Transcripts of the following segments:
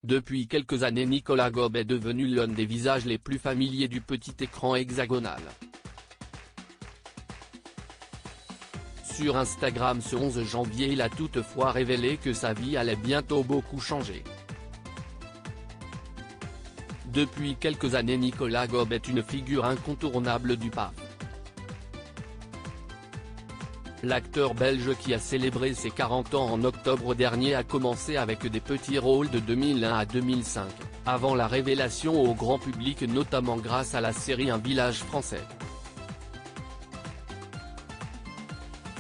Depuis quelques années, Nicolas Gob est devenu l'un des visages les plus familiers du petit écran hexagonal. Sur Instagram ce 11 janvier, il a toutefois révélé que sa vie allait bientôt beaucoup changer. Depuis quelques années, Nicolas Gob est une figure incontournable du PAF. L'acteur belge qui a célébré ses 40 ans en octobre dernier a commencé avec des petits rôles de 2001 à 2005, avant la révélation au grand public notamment grâce à la série Un village français.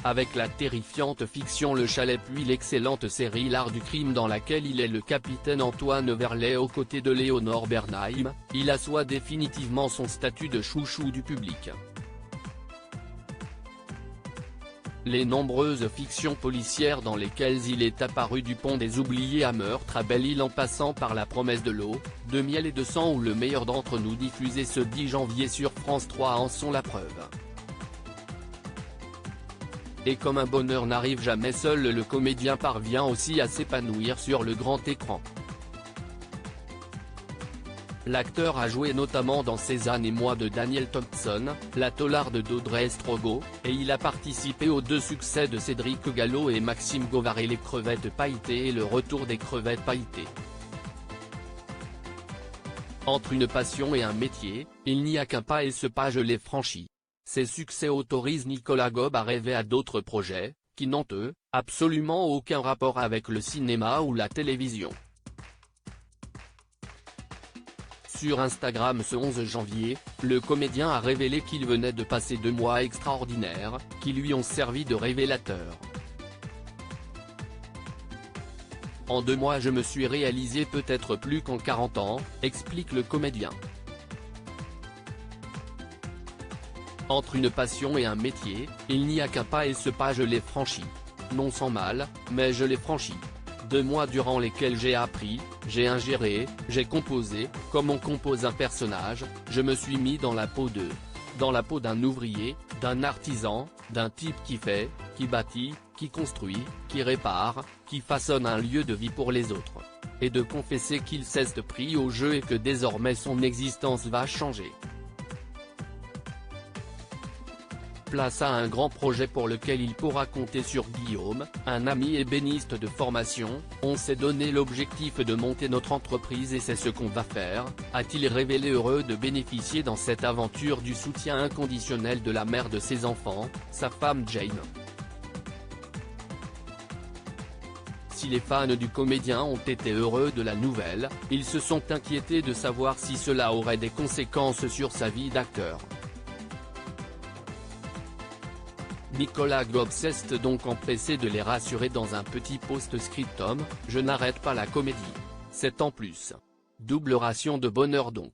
Avec la terrifiante fiction Le Chalet puis l'excellente série L'Art du crime dans laquelle il est le capitaine Antoine Verlet aux côtés de Léonore Bernheim, il assoit définitivement son statut de chouchou du public. Les nombreuses fictions policières dans lesquelles il est apparu, du Pont des Oubliés à Meurtre à Belle-Île en passant par La promesse de l'eau, de Miel et de sang ou Le meilleur d'entre nous diffusé ce 10 janvier sur France 3 en sont la preuve. Et comme un bonheur n'arrive jamais seul, le comédien parvient aussi à s'épanouir sur le grand écran. L'acteur a joué notamment dans Cézanne et moi de Daniel Thompson, La Taularde d'Audrey Estrogot, et il a participé aux 2 succès de Cédric Gallo et Maxime Govaret, Les crevettes pailletées et Le retour des crevettes pailletées. Entre une passion et un métier, il n'y a qu'un pas et ce pas je l'ai franchi. Ces succès autorisent Nicolas Gob à rêver à d'autres projets, qui n'ont absolument aucun rapport avec le cinéma ou la télévision. Sur Instagram ce 11 janvier, le comédien a révélé qu'il venait de passer 2 mois extraordinaires, qui lui ont servi de révélateur. En 2 mois je me suis réalisé peut-être plus qu'en 40 ans, explique le comédien. Entre une passion et un métier, il n'y a qu'un pas et ce pas je l'ai franchi. Non sans mal, mais je l'ai franchi. 2 mois durant lesquels j'ai appris, j'ai ingéré, j'ai composé, comme on compose un personnage, je me suis mis dans la peau d'un ouvrier, d'un artisan, d'un type qui fait, qui bâtit, qui construit, qui répare, qui façonne un lieu de vie pour les autres. Et de confesser qu'il s'est pris au jeu et que désormais son existence va changer. Place à un grand projet pour lequel il pourra compter sur Guillaume, un ami ébéniste de formation. On s'est donné l'objectif de monter notre entreprise et c'est ce qu'on va faire, a-t-il révélé, heureux de bénéficier dans cette aventure du soutien inconditionnel de la mère de ses enfants, sa femme Jane. Si les fans du comédien ont été heureux de la nouvelle, ils se sont inquiétés de savoir si cela aurait des conséquences sur sa vie d'acteur. Nicolas Gob s'est donc empressé de les rassurer dans un petit post-scriptum: je n'arrête pas la comédie. C'est en plus. Double ration de bonheur donc.